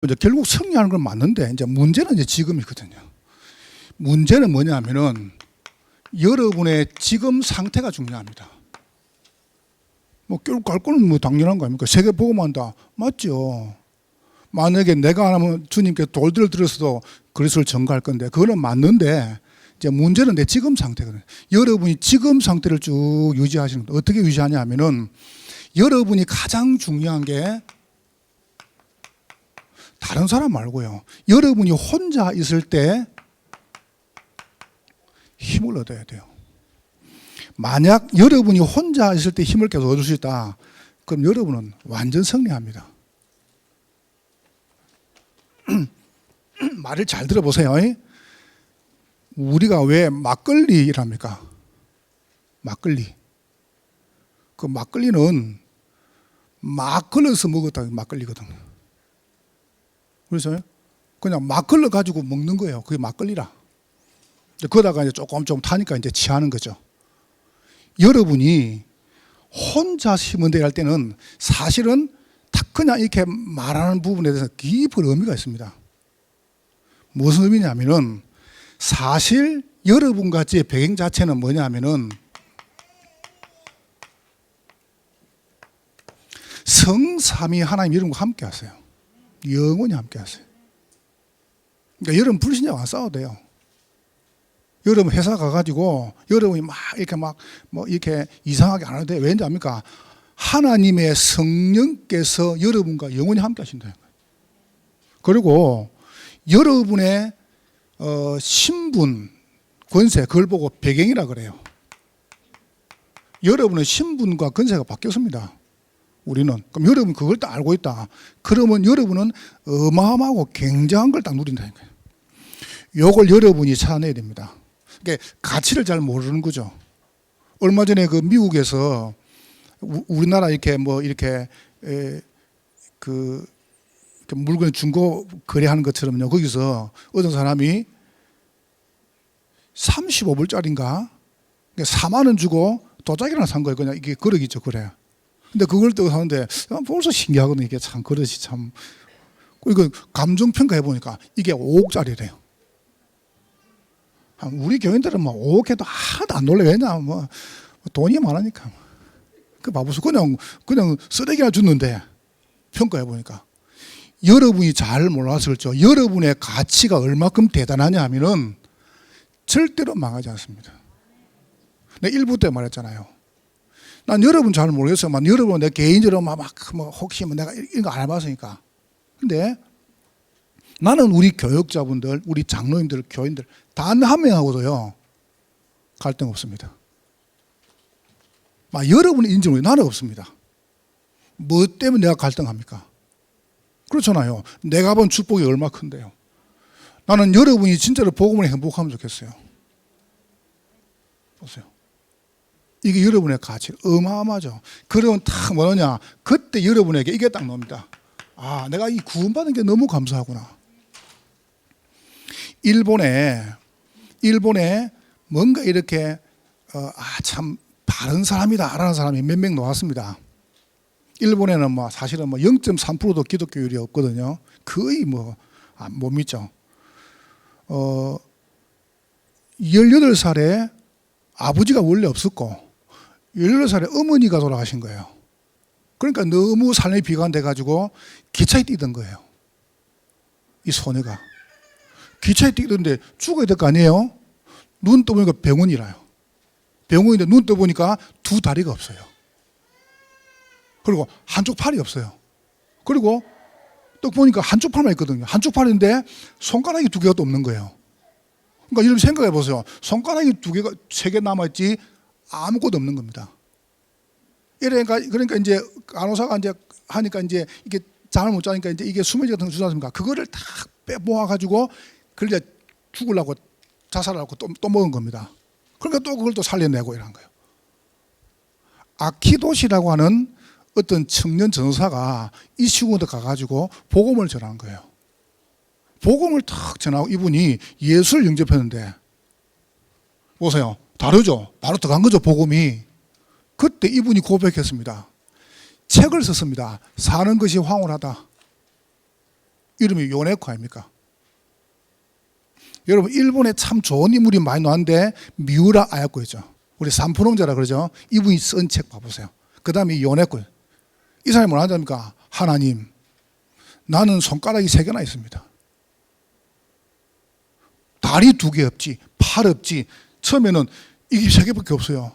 이제 결국 승리하는 건 맞는데 이제 문제는 이제 지금이거든요. 문제는 뭐냐면은 여러분의 지금 상태가 중요합니다. 뭐 결국 갈 거는 뭐 당연한 거 아닙니까? 세계 복음한다 맞죠? 만약에 내가 안 하면 주님께 돌들을 들어서도 그리스도를 전가할 건데 그거는 맞는데 이제 문제는 내 지금 상태거든요. 여러분이 지금 상태를 쭉 유지하시는 거 어떻게 유지하냐면은 여러분이 가장 중요한 게 다른 사람 말고요. 여러분이 혼자 있을 때 힘을 얻어야 돼요. 만약 여러분이 혼자 있을 때 힘을 계속 얻을 수 있다. 그럼 여러분은 완전 승리합니다. 말을 잘 들어보세요. 우리가 왜 막걸리랍니까? 막걸리. 그 막걸리는 막 걸러서 먹었다 막걸리거든. 그래서 그냥 막 걸러 가지고 먹는 거예요. 그게 막걸리라. 그러다가 이제 조금 타니까 이제 취하는 거죠. 여러분이 혼자 힘을 내야 할 때는 사실은 딱 그냥 이렇게 말하는 부분에 대해서 깊은 의미가 있습니다. 무슨 의미냐면은 사실 여러분 같이 배경 자체는 뭐냐면은 성삼위 하나님 여러분과 함께 하세요. 영원히 함께 하세요. 그러니까 여러분 불신자와 안 싸워도 돼요. 여러분 회사 가가지고 여러분이 막 이렇게 이상하게 안 해도 돼요. 왠지 압니까? 하나님의 성령께서 여러분과 영원히 함께 하신다는 거예요. 그리고 여러분의 신분, 권세, 그걸 보고 배경이라 그래요. 여러분의 신분과 권세가 바뀌었습니다. 우리는. 그럼 여러분 그걸 딱 알고 있다. 그러면 여러분은 어마어마하고 굉장한 걸 딱 누린다는 거예요. 요걸 여러분이 찾아내야 됩니다. 그러니까 가치를 잘 모르는 거죠. 얼마 전에 그 미국에서 우리나라 이렇게 물건 중고 거래하는 것처럼요. 거기서 어떤 사람이 35불짜리인가 4만 원 주고 도자기 하나 산 거예요. 그냥 이게 그릇이죠, 그래. 근데 그걸 또 사는데 벌써 신기하거든요. 이게 참 그릇이 참. 이거 감정 평가해 보니까 이게 5억짜리래요. 우리 교인들은 뭐 5억 해도 하나도 안 놀래. 왜냐 뭐 돈이 많으니까. 그 바보서 그냥 쓰레기나 줬는데 평가해 보니까 여러분이 잘 몰랐을죠. 여러분의 가치가 얼마큼 대단하냐 하면은 절대로 망하지 않습니다. 내가 1부 때 말했잖아요. 난 여러분 잘 모르겠어요. 여러분 내 개인적으로 혹시 내가 이런 거 안 해봤으니까. 근데 나는 우리 교역자분들, 우리 장로님들, 교인들 단 한 명하고도요 갈등 없습니다. 여러분이 인정을 나는 없습니다. 뭐 때문에 내가 갈등합니까? 그렇잖아요. 내가 본 축복이 얼마나 큰데요. 나는 여러분이 진짜로 복음을 행복하면 좋겠어요. 보세요. 이게 여러분의 가치 어마어마하죠. 그러면 딱 뭐냐? 그때 여러분에게 이게 딱 나옵니다. 아, 내가 이 구원받은 게 너무 감사하구나. 일본에 뭔가 이렇게 참 바른 사람이다라는 사람이 몇 명 나왔습니다. 일본에는 사실은 0.3%도 기독교율이 없거든요. 거의 못 믿죠. 18살에 아버지가 원래 없었고 18살에 어머니가 돌아가신 거예요. 그러니까 너무 삶이 비관돼가지고 기차에 뛰던 거예요. 이 소녀가. 기차에 뛰던데 죽어야 될 거 아니에요? 눈 떠보니까 병원이라요. 병원인데 눈 떠보니까 두 다리가 없어요. 그리고 한쪽 팔이 없어요. 그리고 또 보니까 한쪽 팔만 있거든요. 한쪽 팔인데 손가락이 두 개가 또 없는 거예요. 그러니까 여러분 생각해 보세요. 손가락이 두 개가, 세 개 남아있지 아무것도 없는 겁니다. 그러니까 이제 간호사가 이제 하니까 이제 이게 잠을 못 자니까 이제 이게 수면제 같은 거 주지 않습니까? 그거를 다 빼모아가지고 그걸 이제 죽으려고 자살하려고 또 먹은 겁니다. 그러니까 또 그걸 또 살려내고 이런 거예요. 아키도시라고 하는 어떤 청년 전사가 이 시골에 가가지고 복음을 전한 거예요. 복음을 탁 전하고 이분이 예수를 영접했는데 보세요. 다르죠? 바로 들어간 거죠, 복음이. 그때 이분이 고백했습니다. 책을 썼습니다. 사는 것이 황홀하다. 이름이 요네코 아닙니까? 여러분 일본에 참 좋은 인물이 많이 나왔는데 미우라 아야코 있죠. 우리 산푸농자라 그러죠. 이분이 쓴 책 봐보세요. 그 다음에 요네코. 이 사람이 뭐라 하십니까? 하나님, 나는 손가락이 3개나 있습니다. 다리 2개 없지, 팔 없지. 처음에는 이게 3개밖에 없어요.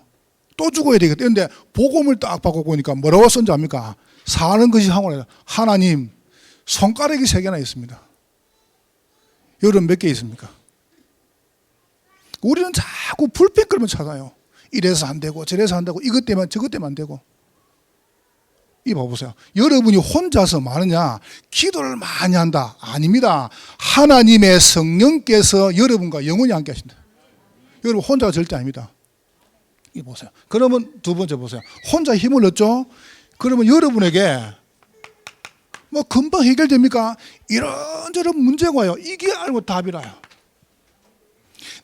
또 죽어야 되겠다. 그런데 복음을 딱 받고 보니까 뭐라고 쓴지 압니까? 사는 것이 항원이다. 하나님, 손가락이 3개나 있습니다. 여러분 몇 개 있습니까? 우리는 자꾸 불평거리만 찾아요. 이래서 안 되고 저래서 안 되고 이것 때문에 저것 때문에 안 되고. 이 봐보세요. 여러분이 혼자서 많으냐? 기도를 많이 한다. 아닙니다. 하나님의 성령께서 여러분과 영원히 함께 하신다. 여러분 혼자가 절대 아닙니다. 이 보세요. 그러면 두 번째 보세요. 혼자 힘을 얻죠? 그러면 여러분에게 뭐 금방 해결됩니까? 이런저런 문제가 와요. 이게 알고 답이라요.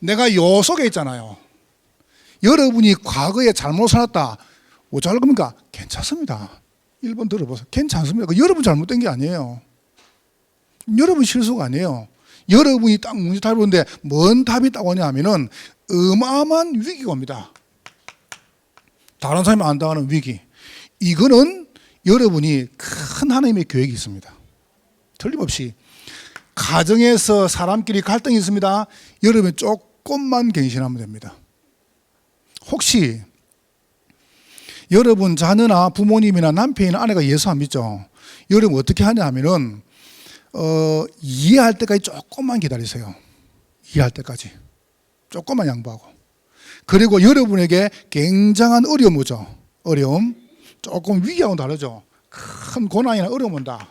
내가 요 속에 있잖아요. 여러분이 과거에 잘못 살았다. 어쩔 겁니까? 괜찮습니다. 1번 들어보세요. 괜찮습니다. 여러분 잘못된 게 아니에요. 여러분 실수가 아니에요. 여러분이 딱 문제 답을 보는데 뭔 답이 딱 오냐면은 어마어마한 위기가 옵니다. 다른 사람이 안 당하는 위기. 이거는 여러분이 큰 하나님의 계획이 있습니다. 틀림없이 가정에서 사람끼리 갈등이 있습니다. 여러분이 조금만 갱신하면 됩니다. 혹시 여러분 자녀나 부모님이나 남편이나 아내가 예수 안 믿죠? 여러분 어떻게 하냐 하면은 이해할 때까지 조금만 기다리세요. 이해할 때까지 조금만 양보하고. 그리고 여러분에게 굉장한 어려움 오죠. 어려움. 조금 위기하고는 다르죠. 큰 고난이나 어려움 온다.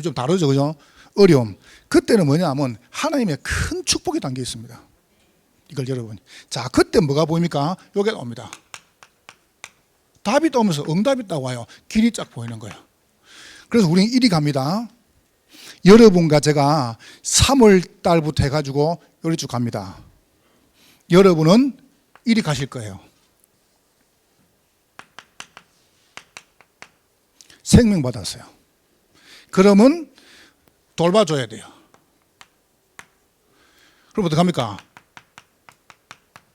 좀 다르죠, 그죠? 어려움. 그때는 뭐냐면 하나님의 큰 축복이 담겨 있습니다. 이걸 여러분. 자, 그때 뭐가 보입니까? 요게 옵니다. 답이 떠오면서 응답이 딱 와요. 길이 쫙 보이는 거예요. 그래서 우리는 이리 갑니다. 여러분과 제가 3월 달부터 해가지고 요리 쭉 갑니다. 여러분은 이리 가실 거예요. 생명 받았어요. 그러면 돌봐줘야 돼요. 그럼 어떡합니까?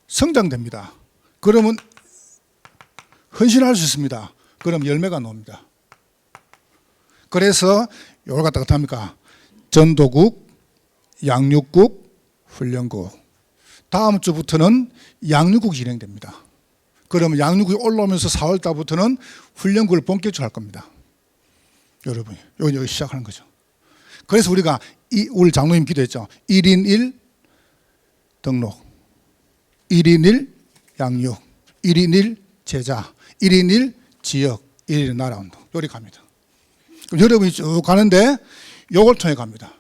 성장됩니다. 그러면 헌신할 수 있습니다. 그럼 열매가 나옵니다. 그래서 요걸 갖다가 어떡합니까? 전도국, 양육국, 훈련국. 다음 주부터는 양육국이 진행됩니다. 그러면 양육국이 올라오면서 4월 달부터는 훈련국을 본격적으로 할 겁니다. 여러분이 여기 시작하는 거죠. 그래서 우리가 우리 장로님 기도했죠. 1인 1 등록, 1인 1 양육, 1인 1 제자, 1인 1 지역, 1인 1 나라 운동. 요리 갑니다. 그럼 여러분이 쭉 가는데 요걸 통해 갑니다.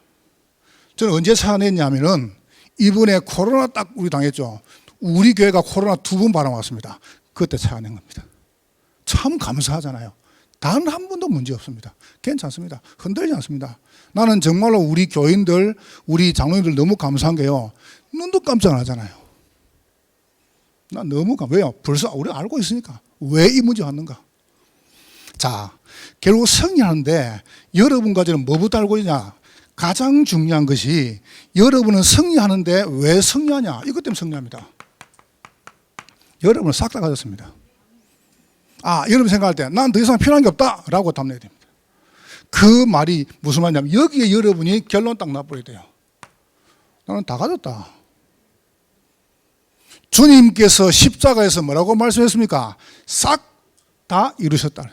저는 언제 찾아냈냐면은 이번에 코로나 딱 우리 당했죠. 우리 교회가 코로나 2번 발생왔습니다. 그때 찾아낸 겁니다. 참 감사하잖아요. 단 한 번도 문제 없습니다. 괜찮습니다. 흔들리지 않습니다. 나는 정말로 우리 교인들, 우리 장로님들 너무 감사한 게요. 눈도 깜짝 안 하잖아요. 난 너무 왜요? 벌써 우리가 알고 있으니까. 왜 이 문제 왔는가? 자, 결국 승리하는데 여러분과 저는 뭐부터 알고 있냐? 가장 중요한 것이 여러분은 승리하는데 왜 승리하냐? 이것 때문에 승리합니다. 여러분은 싹 다 가졌습니다. 여러분 생각할 때 난 더 이상 필요한 게 없다 라고 답내야 됩니다. 그 말이 무슨 말이냐면 여기에 여러분이 결론 딱 나버려야 돼요. 나는 다 가졌다. 주님께서 십자가에서 뭐라고 말씀했습니까? 싹 다 이루셨다.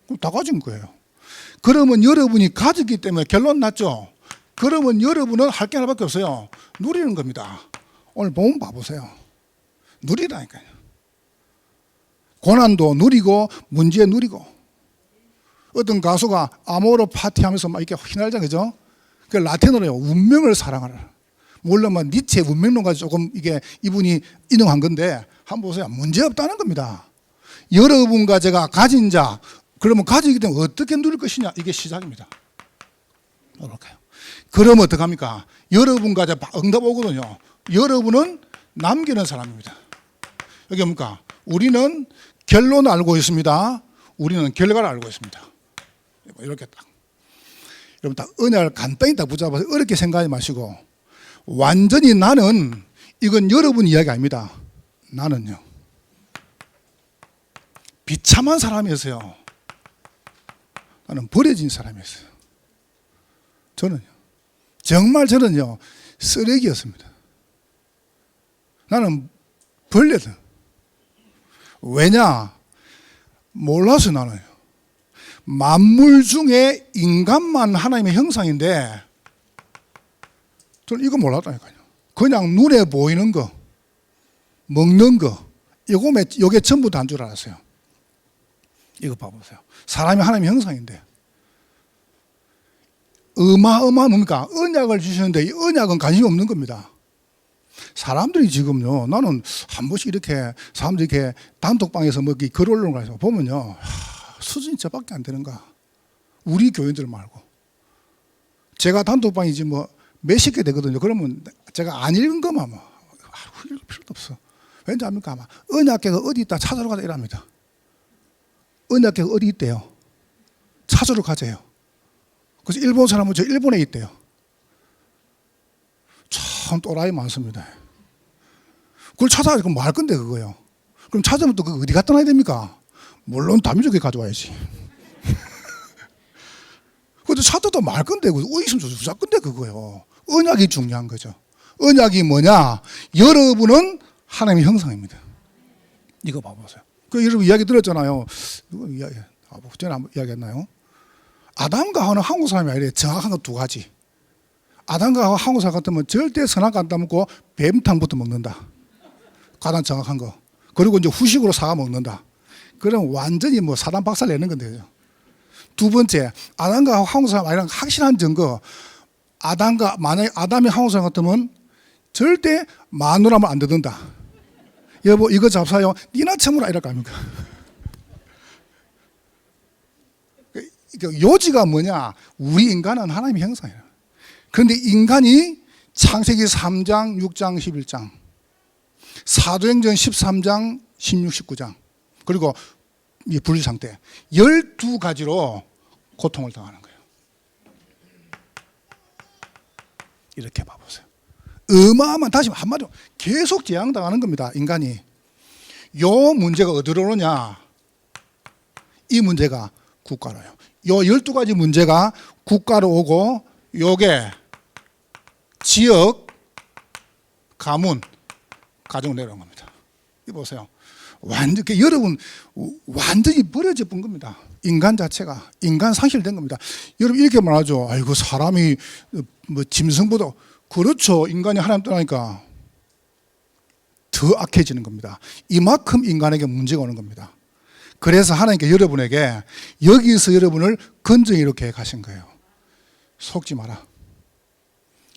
그럼 다 가진 거예요. 그러면 여러분이 가졌기 때문에 결론 났죠? 그러면 여러분은 할 게 하나밖에 없어요. 누리는 겁니다. 오늘 본문 봐보세요. 누리라니까요. 고난도 누리고 문제 누리고. 어떤 가수가 아모르 파티하면서 막 이렇게 휘날자 그죠? 그 라틴어로요. 운명을 사랑하라. 물론 뭐 니체 운명론까지 조금 이게 이분이 인용한 건데 한번 보세요. 문제 없다는 겁니다. 여러분과 제가 가진 자, 그러면 가지기 때문에 어떻게 누릴 것이냐 이게 시작입니다. 그럴까요? 그러면 어떡합니까? 여러분과 제가 응답 오거든요. 여러분은 남기는 사람입니다. 여기 뭡니까? 우리는 결론을 알고 있습니다. 우리는 결과를 알고 있습니다. 이렇게 딱. 여러분 딱 언약을 간단히 딱 붙잡아서 어렵게 생각하지 마시고 완전히 나는 이건 여러분 이야기 아닙니다. 나는요 비참한 사람이었어요. 나는 버려진 사람이었어요. 저는요 정말 저는요 쓰레기였습니다. 나는 벌레다. 왜냐? 몰라서 나는요. 만물 중에 인간만 하나님의 형상인데 저는 이거 몰랐다니까요. 그냥 눈에 보이는 거, 먹는 거, 요게 전부 다인 줄 알았어요. 이거 봐보세요. 사람이 하나님의 형상인데 뭡니까? 언약을 주시는데 이 언약은 관심이 없는 겁니다. 사람들이 지금요, 나는 한 번씩 이렇게 사람들이 이렇게 단톡방에서 뭐 글 올리는 거 보면요, 수준이 저밖에 안 되는가? 우리 교인들 말고. 제가 단톡방이지 뭐 몇십 개 되거든요. 그러면 제가 안 읽은 것만 뭐, 읽을 필요도 없어. 왠지 압니까? 아마 언약궤가 어디 있다 찾으러 가자 이랍니다. 언약궤가 어디 있대요? 찾으러 가재요. 그래서 일본 사람은 저 일본에 있대요. 참 또라이 많습니다. 그걸 찾아가지고 뭐 할 건데 그거요. 그럼 찾으면 또 그거 어디 갖다 놔야 됩니까? 물론 다민족에 가져와야지. 그것도 찾아도 말 건데 어디 있으면 주자 건데 그거요. 언약이 중요한 거죠. 언약이 뭐냐? 여러분은 하나님의 형상입니다. 이거 봐보세요. 그 여러분 이야기 들었잖아요. 누가 이야기? 전에 한번 이야기했나요? 아담과 하와는 한국 사람이 아니래. 정확한 거 두 가지. 아담과 한국 사람 같으면 절대 선악 안 따먹고 뱀탕부터 먹는다. 가장 정확한 거. 그리고 이제 후식으로 사과 먹는다. 그럼 완전히 뭐 사단 박살 내는 건데요. 두 번째, 아담과 한국 사람 아니란 확실한 증거. 만약에 아담이 한국 사람 같으면 절대 마누라면 안 듣는다. 여보 이거 잡사요. 니나 처물아 이럴 거 아닙니까? 요지가 뭐냐? 우리 인간은 하나님의 형상이에요. 그런데 인간이 창세기 3장, 6장, 11장, 사도행전 13장, 16, 19장, 그리고 불의상태 12가지로 고통을 당하는 거예요. 이렇게 봐보세요. 어마어마한, 다시 한마디로 계속 재앙당하는 겁니다. 인간이. 요 문제가 어디로 오느냐? 이 문제가 국가로요. 요 12가지 문제가 국가로 오고 요게 지역, 가문, 가정 내려온 겁니다. 이 보세요. 여러분 완전히 버려져 본 겁니다. 인간 자체가 인간 상실된 겁니다. 여러분 이렇게 말하죠. 아이고 사람이 뭐 짐승보다 그렇죠. 인간이 하나님 떠나니까 더 악해지는 겁니다. 이만큼 인간에게 문제가 오는 겁니다. 그래서 하나님께 여러분에게 여기서 여러분을 건져내려 계획하신 거예요. 속지 마라.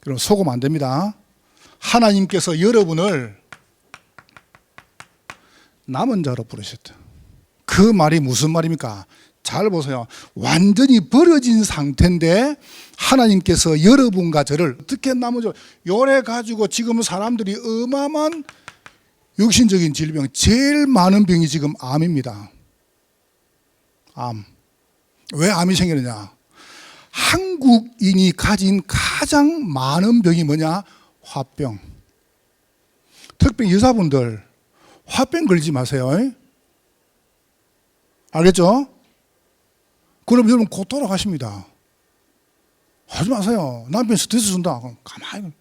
여러분 속으면 안 됩니다. 하나님께서 여러분을 남은 자로 부르셨다. 그 말이 무슨 말입니까? 잘 보세요. 완전히 버려진 상태인데 하나님께서 여러분과 저를 어떻게 남은 자, 요래 가지고 지금 사람들이 어마어마한 육신적인 질병, 제일 많은 병이 지금 암입니다. 암. 왜 암이 생기느냐? 한국인이 가진 가장 많은 병이 뭐냐? 화병. 특히 여자분들 화병 걸리지 마세요. 알겠죠? 그럼 여러분 곧 돌아가십니다. 하지 마세요. 남편 스트레스 준다. 그럼 가만히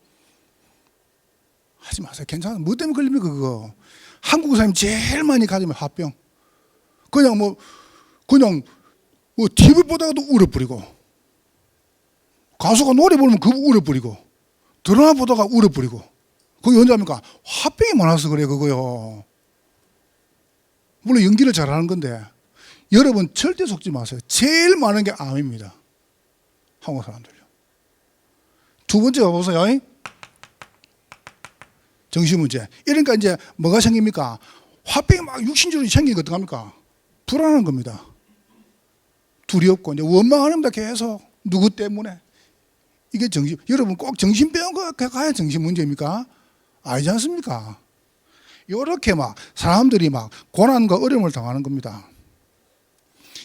하지 마세요. 괜찮아. 뭐 때문에 걸립니까 그거? 한국 사람이 제일 많이 가지면 화병. 그냥 뭐 TV 보다가도 울어버리고, 가수가 노래 부르면 그거 울어버리고, 드라마 보다가 울어버리고. 그게 언제 합니까? 화병이 많아서 그래 그거요. 물론 연기를 잘하는 건데 여러분 절대 속지 마세요. 제일 많은 게 암입니다. 한국 사람들요. 두 번째 봐보세요. 정신 문제. 이러니까 이제 뭐가 생깁니까? 화병이 막 육신적으로 생기니까 어떡합니까? 불안한 겁니다. 두렵고 이제 원망하는 겁니다. 계속 누구 때문에. 이게 여러분 꼭 정신병원 가야 정신 문제입니까? 아니지 않습니까? 이렇게 막 사람들이 막 고난과 어려움을 당하는 겁니다.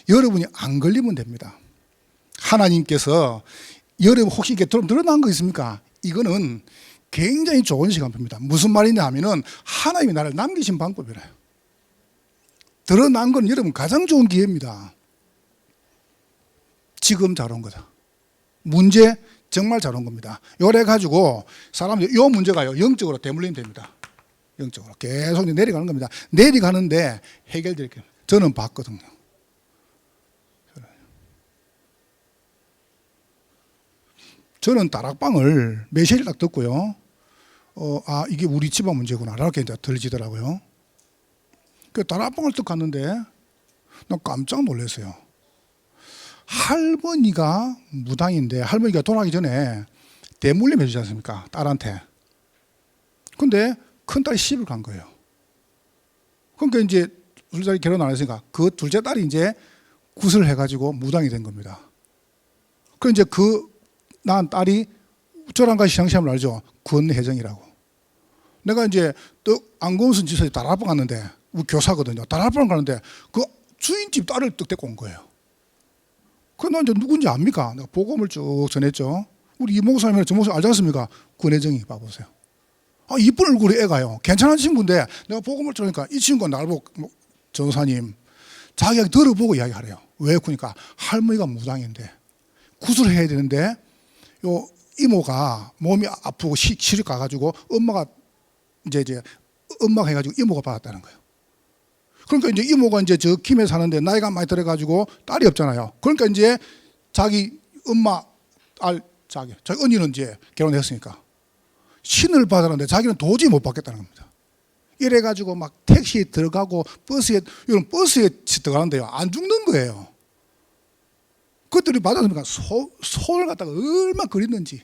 여러분이 안 걸리면 됩니다. 하나님께서 여러분 혹시 이게 드러난 거 있습니까? 이거는 굉장히 좋은 시간표입니다. 무슨 말이냐 하면은 하나님이 나를 남기신 방법이래요. 드러난 건 여러분 가장 좋은 기회입니다. 지금 잘 온 거다. 문제 정말 잘 온 겁니다. 요래 가지고 사람들이 요 문제가요 영적으로 대물림이 됩니다. 영적으로 계속 내려가는 겁니다. 내려가는데 해결될 게 저는 봤거든요. 저는 다락방을 메시지를 딱 듣고요. 이게 우리 집안 문제구나. 이렇게 이제 들리더라고요. 그 다락방을 딱 갔는데 나 깜짝 놀랐어요. 할머니가 무당인데 할머니가 돌아가기 전에 대물림 해주지 않습니까? 딸한테. 근데 큰딸이 시집을 간 거예요. 그러니까 이제 둘째 결혼 안 했으니까 그 둘째 딸이 이제 굿을 해가지고 무당이 된 겁니다. 그 이제 낳은 딸이 저랑 같이 시장시험을 알죠? 권혜정이라고. 내가 이제 또 안검순 지사에 다락방 갔는데 우리 교사거든요. 다락방 가는데 그 주인집 딸을 떡 데리고 온 거예요. 그나 이제 누군지 압니까? 내가 복음을 쭉 전했죠. 우리 이 목사님이랑 저 목사님 알지 않습니까? 권혜정이 봐보세요. 이쁜 얼굴의 애가요. 괜찮은 친구인데 내가 복음을 들으니까 이 친구가 나를 보고 전사님 자기가 들어보고 이야기하래요. 왜? 그러니까 할머니가 무당인데 굿을 해야 되는데 요 이모가 몸이 아프고 시집 가가지고 엄마가 엄마가 해가지고 이모가 받았다는 거예요. 그러니까 이제 이모가 이제 저 김해 사는데 나이가 많이 들어가지고 딸이 없잖아요. 그러니까 이제 자기 엄마 자기 언니는 이제 결혼했으니까 신을 받았는데 자기는 도저히 못 받겠다는 겁니다. 이래가지고 막 택시에 들어가고 버스에 들어가는데요. 안 죽는 거예요. 그것들이 받았습니까? 손을 갖다가 얼마나 그렸는지.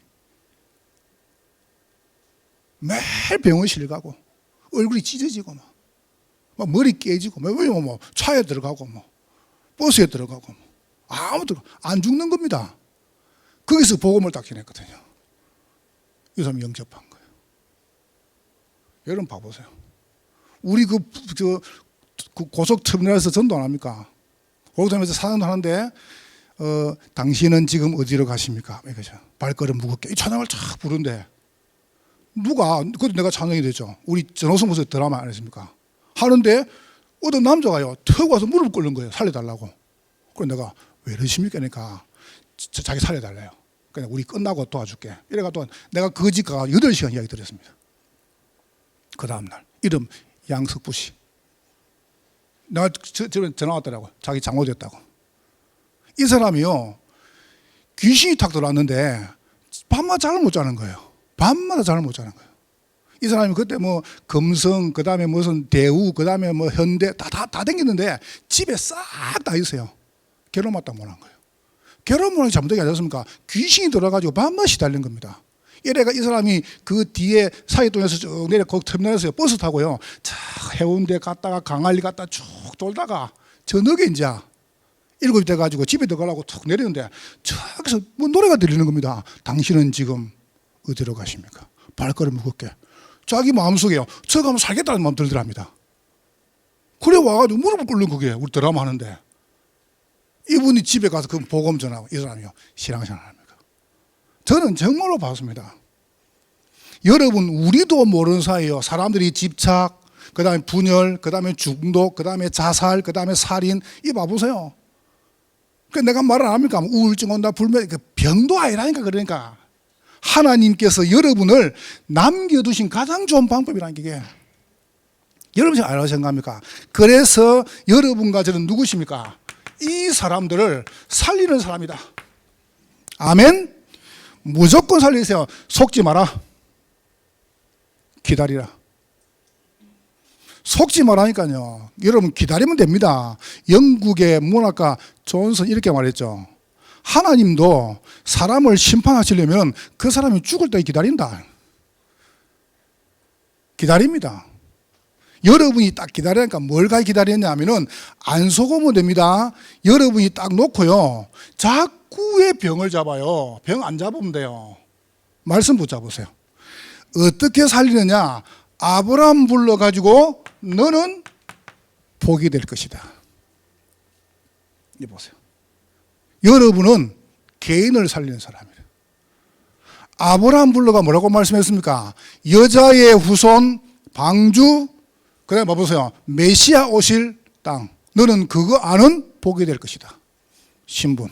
매일 병원실 가고 얼굴이 찢어지고 막 머리 깨지고 뭐 차에 들어가고 뭐 버스에 들어가고 뭐 아무도 안 죽는 겁니다. 거기서 복음을 딱 전했거든요. 이 사람이 영접한 거예요. 여러분 봐보세요. 우리 그 고속터미널에서 전도 안 합니까? 고속터미널에서 사전도 하는데 당신은 지금 어디로 가십니까? 이거죠. 발걸음 무겁게 이 찬양을 쫙 부른데 그것도 내가 찬양이 되죠. 우리 전호성 목사 드라마 안 했습니까? 하는데 어떤 남자가요 턱 와서 무릎 꿇는 거예요. 살려달라고. 그래서 내가 왜 이러십니까? 그러니까 자기 살려달래요. 그냥 우리 끝나고 도와줄게. 이래가지고 내가 그 집 가서 8시간 이야기 드렸습니다. 그 다음날 이름 양석부 씨. 내가 집에 전화 왔더라고. 자기 장모됐다고. 이 사람이요 귀신이 탁 들어왔는데 밤마다 잠을 못 자는 거예요. 밤마다 잠을 못 자는 거예요. 이 사람이 그때 뭐 금성, 그 다음에 무슨 대우, 그 다음에 뭐 현대 다 댕겼는데 집에 싹 다 있어요. 결혼만 딱 못한 거예요. 결혼을 하기 잘못되게 하지 않습니까? 귀신이 들어가지고 밤마다 시달린 겁니다. 이래가 이 사람이 그 뒤에 사이동에서 쭉 내려 거기 터미널에서 버스 타고요. 자 해운대 갔다가 강안리 갔다 쭉 돌다가 저녁에 이제 7시 돼가지고 집에 들어가려고 툭 내리는데 저기서 뭐 노래가 들리는 겁니다. 당신은 지금 어디로 가십니까? 발걸음 무겁게. 자기 마음속에요. 저 가면 살겠다는 마음 들더랍니다. 그래 와가지고 무릎을 꿇는 그게 우리 드라마 하는데 이분이 집에 가서 그 복음 전하고 이 사람이요. 신앙생활 합니까? 저는 정말로 봤습니다. 여러분 우리도 모르는 사이에요. 사람들이 집착, 그 다음에 분열, 그 다음에 중독, 그 다음에 자살, 그 다음에 살인 이 봐보세요. 그러니까 내가 말을 안 합니까? 우울증 온다 불면 병도 아니라니까. 그러니까 하나님께서 여러분을 남겨두신 가장 좋은 방법이라는 게 여러분이 알아서 생각합니까? 그래서 여러분과 저는 누구십니까? 이 사람들을 살리는 사람이다. 아멘. 무조건 살리세요. 속지 마라. 기다리라. 속지 말라니까요. 여러분 기다리면 됩니다. 영국의 문학가 존슨 이렇게 말했죠. 하나님도 사람을 심판하시려면 그 사람이 죽을 때까지 기다린다. 기다립니다. 여러분이 딱 기다리니까 뭘 기다렸냐 하면은 안 속으면 됩니다. 여러분이 딱 놓고요. 자꾸 왜 병을 잡아요? 병 안 잡으면 돼요. 말씀 붙잡으세요. 어떻게 살리느냐? 아브라함 불러가지고 너는 복이 될 것이다. 이 보세요. 여러분은 개인을 살리는 사람이에요. 아브라함 불러가 뭐라고 말씀했습니까? 여자의 후손, 방주, 그다음에 뭐 보세요. 메시아 오실 땅. 너는 그거 아는 복이 될 것이다. 신분.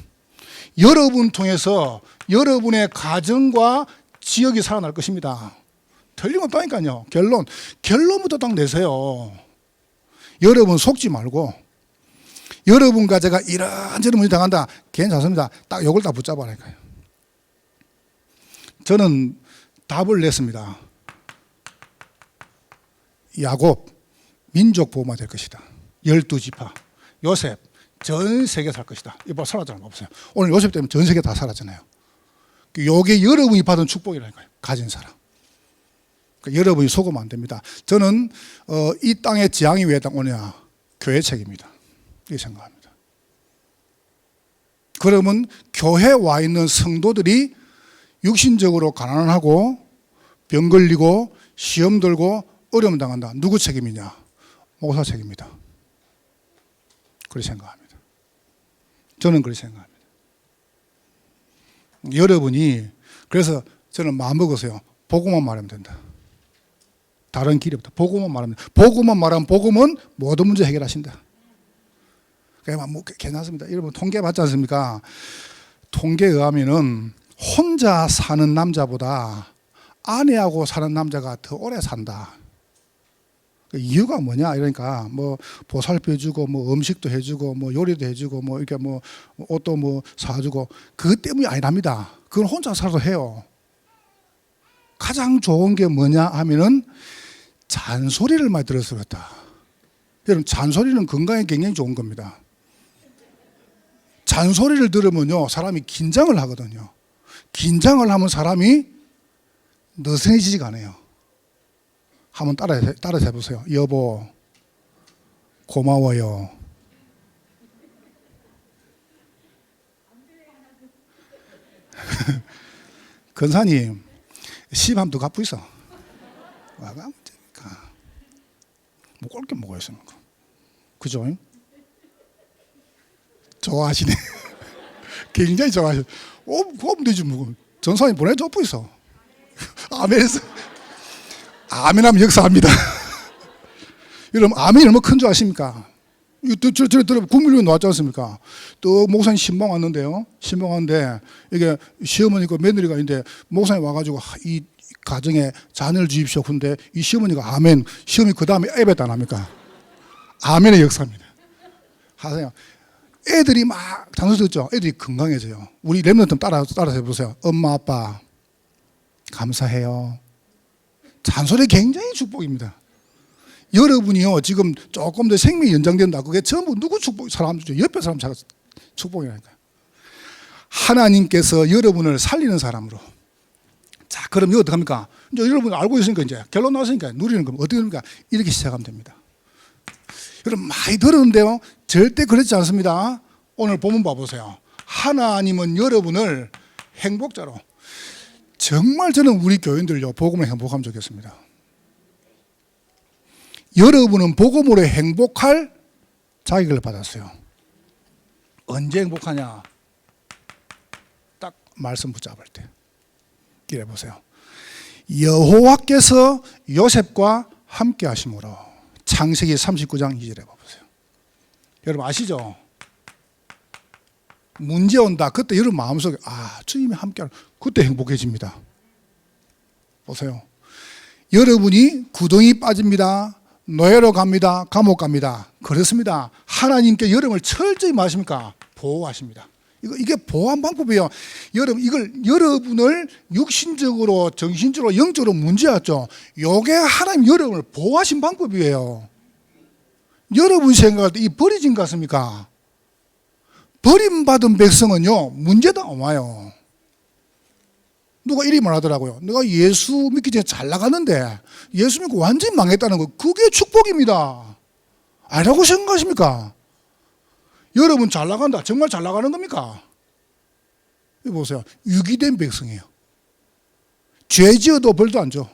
여러분 통해서 여러분의 가정과 지역이 살아날 것입니다. 틀림없다니까요. 결론부터 딱 내세요. 여러분 속지 말고, 여러분과 제가 이런저런 문제 당한다. 괜찮습니다. 딱 요걸 다 붙잡아라니까요. 저는 답을 냈습니다. 야곱, 민족 보호만 될 것이다. 12지파, 요셉, 전 세계 살 것이다. 이거 사라졌잖아요. 보세요. 오늘 요셉 때문에 전 세계 다 사라졌잖아요. 이게 여러분이 받은 축복이라니까요. 가진 사람. 그러니까 여러분이 속으면 안 됩니다. 저는 이 땅의 지향이 왜 딱 오냐? 교회 책입니다. 이렇게 생각합니다. 그러면 교회에 와 있는 성도들이 육신적으로 가난하고 병 걸리고 시험 들고 어려움 당한다. 누구 책임이냐? 목사 책임입니다. 그렇게 생각합니다. 저는 그렇게 생각합니다. 여러분이, 그래서 저는 마음 먹으세요. 복음만 말하면 된다. 다른 길이 없다. 복음만 말하면 된다. 복음만 말하면 복음은 모든 문제 해결하신다. 그러니까 뭐 괜찮습니다. 여러분 통계 받지 않습니까? 통계에 의하면은 혼자 사는 남자보다 아내하고 사는 남자가 더 오래 산다. 이유가 뭐냐? 이러니까 뭐 보살펴 주고 뭐 음식도 해주고 뭐 요리도 해주고 뭐 이렇게 뭐 옷도 뭐 사주고 그것 때문이 아니랍니다. 그건 혼자 살아도 해요. 가장 좋은 게 뭐냐 하면은 잔소리를 많이 들어서 그렇다. 여러분 잔소리는 건강에 굉장히 좋은 겁니다. 잔소리를 들으면요 사람이 긴장을 하거든요. 긴장을 하면 사람이 느슨해지지가 않아요. 한번 따라서 해보세요. 여보, 고마워요. 근사님, 시밤도 갚고 있어. 뭐가 문제입니까? 뭐 꼴게 뭐가 있습니까? 그죠? 좋아하시네. 굉장히 좋아하시네. 그럼 되지 뭐. 전사님 보내줘고 있어. 아멘에서. 아멘하면 역사합니다. 여러분, 아멘이 얼마나 큰 줄 아십니까? 저 국민의원 나왔지 않습니까? 또 목사님 신방 왔는데요. 신방 왔는데, 이게 시어머니가 며느리가 있는데, 목사님 와가지고, 이 가정에 자녀를 주십시오. 근데 이 시어머니가 아멘, 시어머니 그 다음에 애베다 안 합니까? 아멘의 역사입니다. 하세요. 애들이 막 잔소리 듣죠? 애들이 건강해져요. 우리 랩런트 따라서 해보세요. 엄마, 아빠, 감사해요. 잔소리 굉장히 축복입니다. 여러분이요, 지금 조금 더 생명이 연장된다. 그게 전부 누구 축복? 사람들, 옆에 사람 축복이라니까요. 하나님께서 여러분을 살리는 사람으로. 자, 그럼 이거 어떻게 합니까? 이제 여러분 알고 있으니까 이제 결론 나왔으니까 누리는 거 어떻게 합니까? 이렇게 시작하면 됩니다. 여러분 많이 들었는데요. 절대 그렇지 않습니다. 오늘 본문 봐보세요. 하나님은 여러분을 행복자로. 정말 저는 우리 교인들요 복음으로 행복하면 좋겠습니다. 여러분은 복음으로 행복할 자격을 받았어요. 언제 행복하냐? 딱 말씀 붙잡을 때. 이래 보세요. 여호와께서 요셉과 함께 하심으로. 창세기 39장 2절에 봐보세요. 여러분 아시죠? 문제 온다. 그때 여러분 마음속에 주님이 함께하는 그때 행복해집니다. 보세요. 여러분이 구덩이 빠집니다. 노예로 갑니다. 감옥 갑니다. 그렇습니다. 하나님께 여러분을 철저히 마십니까? 보호하십니다. 이게 보호한 방법이에요. 여러분 이걸 여러분을 육신적으로, 정신적으로, 영적으로 문제였죠. 이게 하나님 여러분을 보호하신 방법이에요. 여러분 생각할 때 이 버려진 것 같습니까? 버림받은 백성은요 문제도 안 와요. 누가 이리 말하더라고요. 내가 예수 믿기 전에 잘 나갔는데 예수 믿고 완전히 망했다는 거, 그게 축복입니다. 아니라고 생각하십니까? 여러분 잘 나간다. 정말 잘 나가는 겁니까? 이거 보세요. 유기된 백성이에요. 죄 지어도 벌도 안 줘.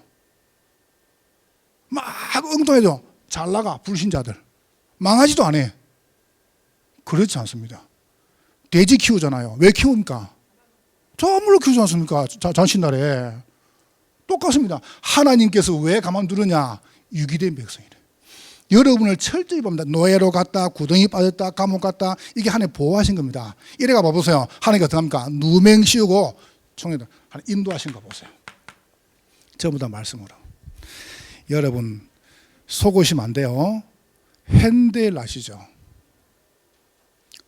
막 엉뚱해져. 잘 나가. 불신자들. 망하지도 않아. 그렇지 않습니다. 돼지 키우잖아요. 왜 키웁니까? 정말로 키우지 않습니까? 잔신날에. 똑같습니다. 하나님께서 왜 가만두느냐? 유기된 백성이래. 여러분을 철저히 봅니다. 노예로 갔다, 구덩이 빠졌다, 감옥 갔다. 이게 하나님 보호하신 겁니다. 이래가 봐보세요. 하나님께서 어떻게 합니까? 누명 씌우고 총회들 인도하신 거 보세요. 전부 다 말씀으로. 여러분 속으시면 안 돼요. 핸델 아시죠?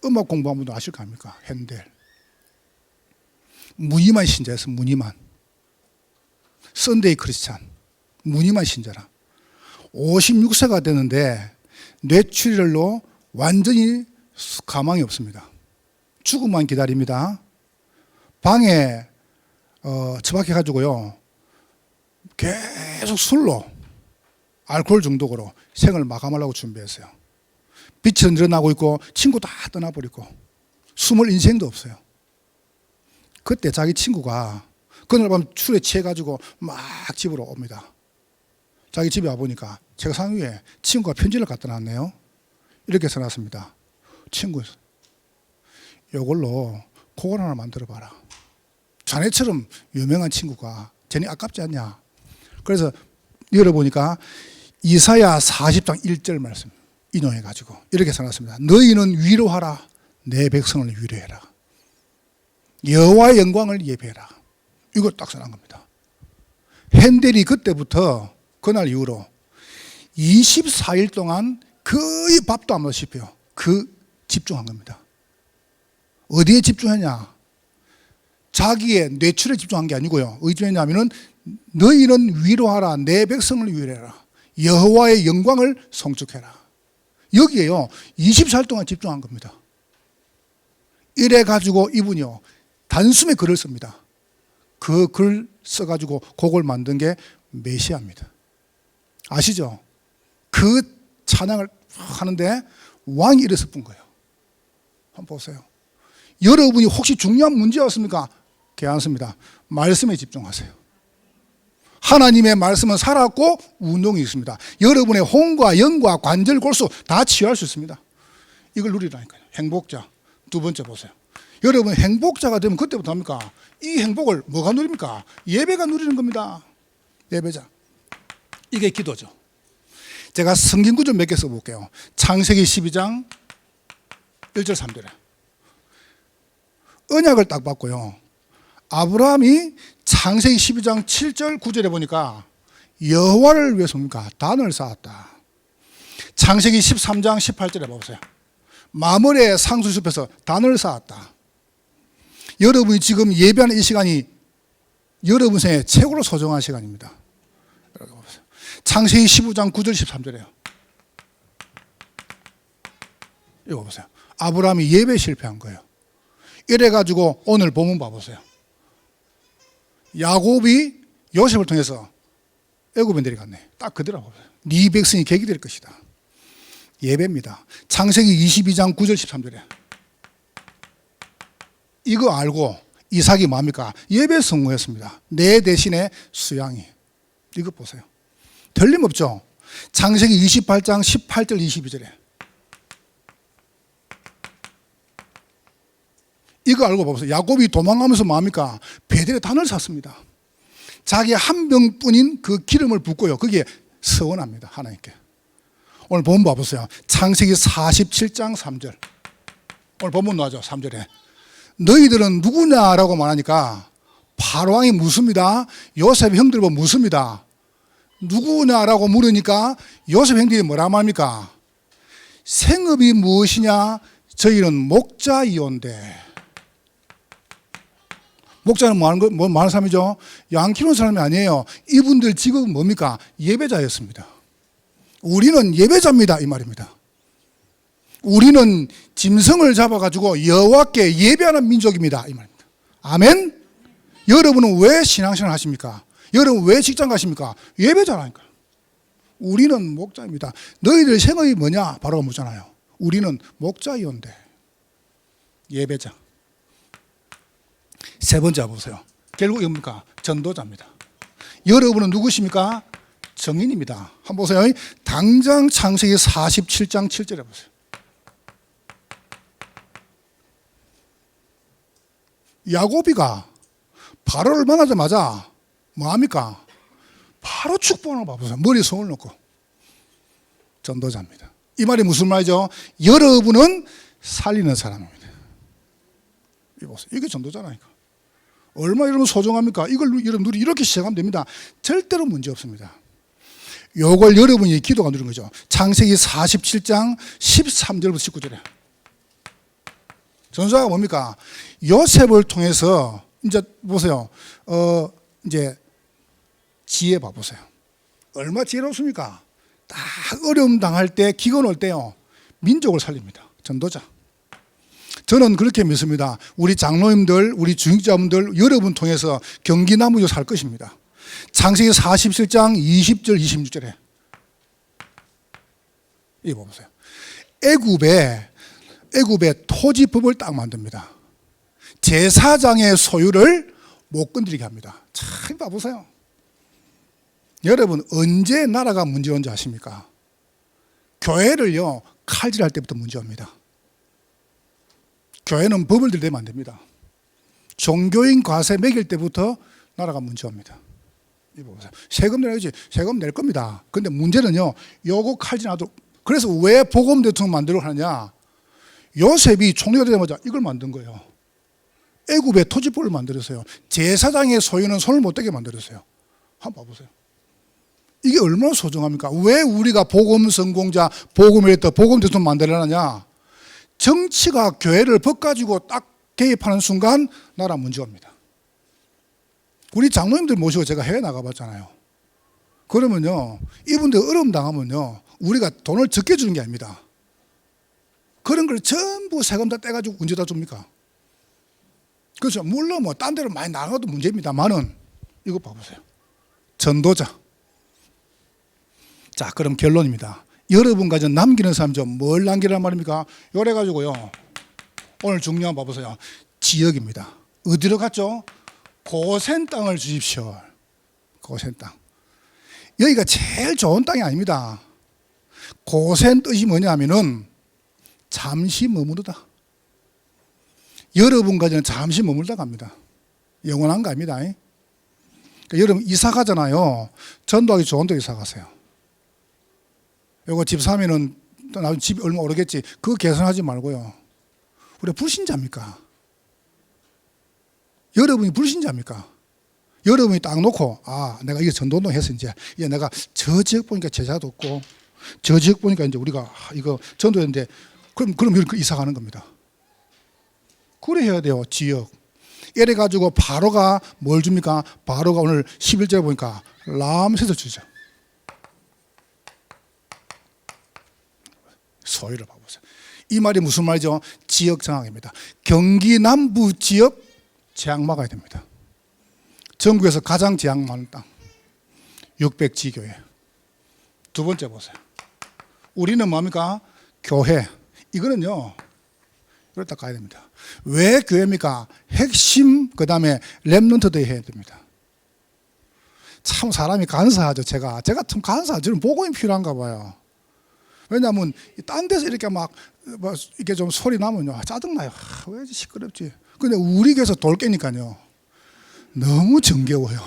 음악 공부한 분도 아실 거 아닙니까? 핸델. 무늬만 신자였어. 무늬만. 썬데이 크리스찬. 무늬만 신자라. 56세가 되는데 뇌출혈로 완전히 가망이 없습니다. 죽음만 기다립니다. 방에 처박혀가지고요 계속 술로 알코올 중독으로 생을 마감하려고 준비했어요. 빛은 늘어나고 있고 친구 다 떠나버리고 숨을 인생도 없어요. 그때 자기 친구가 그날 밤 술에 취해가지고 막 집으로 옵니다. 자기 집에 와보니까 책상 위에 친구가 편지를 갖다 놨네요. 이렇게 써놨습니다. 친구, 요걸로 그걸 하나 만들어봐라. 자네처럼 유명한 친구가 쟤네 아깝지 않냐. 그래서 열어보니까 이사야 40장 1절 말씀 인용해가지고 이렇게 써놨습니다. 너희는 위로하라. 내 백성을 위로해라. 여호와의 영광을 예배해라. 이거 딱 써놓은 겁니다. 핸델이 그때부터 그날 이후로 24일 동안 거의 밥도 안 먹으시고요. 집중한 겁니다. 어디에 집중했냐? 자기의 뇌출에 집중한 게 아니고요. 어디에 집중했냐면은 너희는 위로하라. 내 백성을 위로해라. 여호와의 영광을 송축해라. 여기에요. 24일 동안 집중한 겁니다. 이래가지고 이분이요. 단숨에 글을 씁니다. 그 글 써가지고 곡을 만든 게 메시아입니다. 아시죠? 그 찬양을 하는데 왕이 이래서 쁜 거예요. 한번 보세요. 여러분이 혹시 중요한 문제 왔습니까? 괜찮습니다. 말씀에 집중하세요. 하나님의 말씀은 살았고 운동이 있습니다. 여러분의 혼과 영과 관절, 골수 다 치유할 수 있습니다. 이걸 누리라니까요. 행복자. 두 번째 보세요. 여러분 행복자가 되면 그때부터 합니까? 이 행복을 뭐가 누립니까? 예배가 누리는 겁니다. 예배자. 이게 기도죠. 제가 성경 구절 몇 개 써볼게요. 창세기 12장 1절 3절에 언약을 딱 받고요. 아브라함이 창세기 12장 7절 9절에 보니까 여호와를 위해서입니까? 단을 쌓았다. 창세기 13장 18절에 보세요. 마므레 상수숲에서 단을 쌓았다. 여러분이 지금 예배하는 이 시간이 여러분 생에 최고로 소중한 시간입니다. 창세기 15장 9절 13절에요. 이거 보세요. 아브라함이 예배 실패한 거예요. 이래가지고 오늘 본문 봐보세요. 야곱이 요셉을 통해서 애굽에 내려갔네. 딱 그대로 보세요. 네 백성이 객이 될 것이다. 예배입니다. 창세기 22장 9절 13절에 이거 알고 이삭이 뭡니까? 예배 성공했습니다. 내 대신에 수양이. 이거 보세요. 틀림없죠? 창세기 28장 18절 22절에 이거 알고 보세요. 야곱이 도망가면서 뭡니까? 베델에 단을 샀습니다. 자기 한 병뿐인 그 기름을 붓고요. 그게 서원합니다. 하나님께. 오늘 본문 봐보세요. 창세기 47장 3절. 오늘 본문 나와죠. 3절에 너희들은 누구냐라고 말하니까 바로왕이 묻습니다. 요셉 형들 보고 묻습니다. 누구냐라고 물으니까 요셉 형들이 뭐라 말합니까? 생업이 무엇이냐? 저희는 목자이온데. 목자는 뭐 하는 사람이죠? 양 키우는 사람이 아니에요. 이분들 직업은 뭡니까? 예배자였습니다. 우리는 예배자입니다. 이 말입니다. 우리는 짐승을 잡아가지고 여호와께 예배하는 민족입니다. 이 말입니다. 아멘? 여러분은 왜 신앙생활 하십니까? 여러분 왜 직장 가십니까? 예배자라니까. 우리는 목자입니다. 너희들 생업이 뭐냐? 바로 묻잖아요. 우리는 목자이온데. 예배자. 세 번째 보세요. 결국 뭡니까? 전도자입니다. 여러분은 누구십니까? 정인입니다. 한번 보세요. 당장 창세기 47장 7절에 보세요. 야곱이가 바로를 만나자마자 뭐합니까? 바로 축복을 봐보세요. 머리에 손을 놓고. 전도자입니다. 이 말이 무슨 말이죠? 여러분은 살리는 사람입니다. 이게 전도자라니까. 얼마나 여러분 소중합니까? 이걸 여러분들이 이렇게 시작하면 됩니다. 절대로 문제 없습니다. 요걸 여러분이 기도가 누린 거죠. 창세기 47장 13절부터 19절에. 전도자가 뭡니까? 요셉을 통해서 이제 보세요. 이제 지혜 봐보세요. 얼마 지혜롭습니까? 딱 어려움 당할 때, 기근 올 때요, 민족을 살립니다. 전도자. 저는 그렇게 믿습니다. 우리 장로님들, 우리 중직자분들, 여러분 통해서 경기나무로 살 것입니다. 창세기 47장 20절, 26절에. 이거 보세요. 애굽의 토지법을 딱 만듭니다. 제사장의 소유를 못 건드리게 합니다. 참 봐보세요. 여러분, 언제 나라가 문제온지 아십니까? 교회를요, 칼질할 때부터 문제옵니다. 교회는 법을 들이면 안 됩니다. 종교인 과세 매길 때부터 나라가 문제옵니다. 이거 보세요. 세금 내야지. 세금 낼 겁니다. 근데 문제는요, 요거 칼질하도록. 그래서 왜 복음 대통령 만들려고 하느냐? 요셉이 총리가 되자마자 이걸 만든 거예요. 애굽의 토지법을 만들었어요. 제사장의 소유는 손을 못 대게 만들었어요. 한번 봐보세요. 이게 얼마나 소중합니까? 왜 우리가 복음 성공자, 복음을 했다, 복음 대통령 만들어내느냐? 정치가 교회를 법 가지고 딱 개입하는 순간 나라 문제옵니다. 우리 장로님들 모시고 제가 해외 나가봤잖아요. 그러면요, 이분들 어려움 당하면요, 우리가 돈을 적게 주는 게 아닙니다. 그런 걸 전부 세금 다 떼가지고 언제 다 줍니까? 그렇죠. 물론 뭐 딴 데로 많이 나가도 문제입니다만은 이거 봐보세요. 전도자. 자, 그럼 결론입니다. 여러분과 저 남기는 사람 좀 뭘 남기란 말입니까? 요래 가지고요, 오늘 중요한 거 봐보세요. 지역입니다. 어디로 갔죠? 고센 땅을 주십시오. 고센 땅. 여기가 제일 좋은 땅이 아닙니다. 고센 뜻이 뭐냐면은 잠시 머무르다. 여러분과 저는 잠시 머물다 갑니다. 영원한 거 아닙니다. 그러니까 여러분 이사 가잖아요. 전도하기 좋은 데 이사 가세요. 요거 집 사면은 나중에 집이 얼마 오르겠지. 그거 계산하지 말고요. 우리가 불신자입니까? 여러분이 불신자입니까? 여러분이 딱 놓고, 아, 내가 이게 전도운동 해서 이제 내가 저 지역 보니까 제자도 없고, 저 지역 보니까 이제 우리가 이거 전도했는데, 그럼 이렇게 이사 가는 겁니다. 그래 해야 돼요, 지역. 이래 가지고 바로가 뭘 줍니까? 바로가 오늘 11절에 보니까 람셋을 주죠. 소유를 봐보세요. 이 말이 무슨 말이죠? 지역 정학입니다. 경기 남부 지역 재앙 막아야 됩니다. 전국에서 가장 재앙 많은 땅 600지교회. 두 번째 보세요. 우리는 뭡니까? 교회. 이거는요, 이렇다 가야 됩니다. 왜 교회입니까? 핵심, 그 다음에 렘넌트 대회 해야 됩니다. 참 사람이 간사하죠. 제가 참 간사하죠. 저는 복음이 필요한가 봐요. 왜냐하면 딴 데서 이렇게 막 이렇게 좀 소리 나면요, 짜증나요. 왜 시끄럽지? 근데 우리 교회에서 돌 깨니까요, 너무 정겨워요.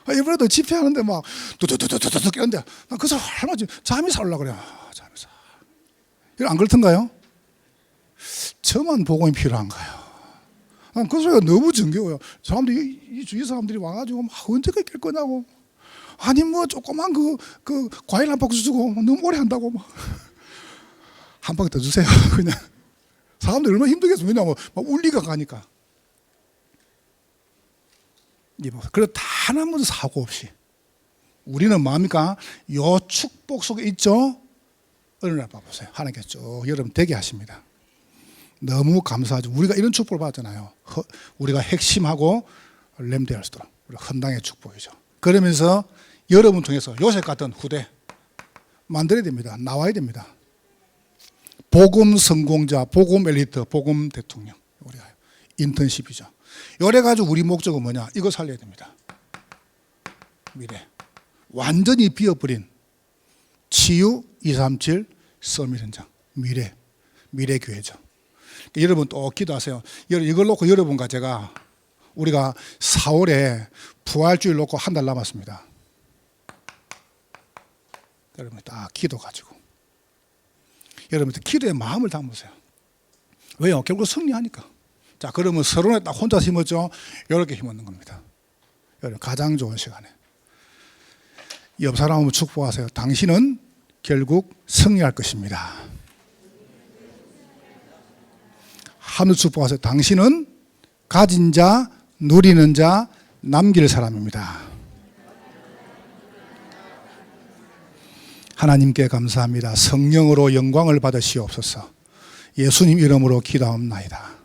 이번에도 집회하는데 막 두두두두두 깨는데 난 그 사람 얼마나 잠이 살라 그래요. 잠이 살. 이거 안 그렇던가요? 저만 복음이 필요한가요? 난 그 소리가 너무 정겨워요. 사람들이 이 주위 사람들이 와가지고 막 언제까지 깰 거냐고. 아니 뭐 조그만 그 과일 한 박스 주고 너무 오래 한다고 막. 한 박스 더 주세요. 그냥 사람들 얼마나 힘들겠어. 왜냐면 막 울리가 가니까. 그래도 단 한 번도 사고 없이 우리는 뭡니까? 요 축복 속에 있죠. 어느 날 봐보세요. 하나님께서 쭉 여러분 되게 하십니다. 너무 감사하죠. 우리가 이런 축복을 받았잖아요. 우리가 핵심하고 렘대할 수도 우리가 헌당의 축복이죠. 그러면서 여러분 통해서 요셉 같은 후대 만들어야 됩니다. 나와야 됩니다. 복음 성공자, 복음 엘리트, 복음 대통령. 우리가 인턴십이죠. 이래 가지고 우리 목적은 뭐냐? 이거 살려야 됩니다. 미래. 완전히 비어버린 치유 237 서밋 현장. 미래 교회죠. 여러분 또 기도하세요. 이걸 놓고 여러분과 제가 우리가 4월에 부활주일 놓고 한 달 남았습니다. 여러분 딱 기도 가지고 여러분들 기도에 마음을 담으세요. 왜요? 결국 승리하니까. 자, 그러면 서론에 딱 혼자 힘었죠? 이렇게 힘었는 겁니다. 여러분 가장 좋은 시간에 옆 사람을 축복하세요. 당신은 결국 승리할 것입니다. 하늘 축복하세요. 당신은 가진 자, 누리는 자, 남길 사람입니다. 하나님께 감사합니다. 성령으로 영광을 받으시옵소서. 예수님 이름으로 기도합니다.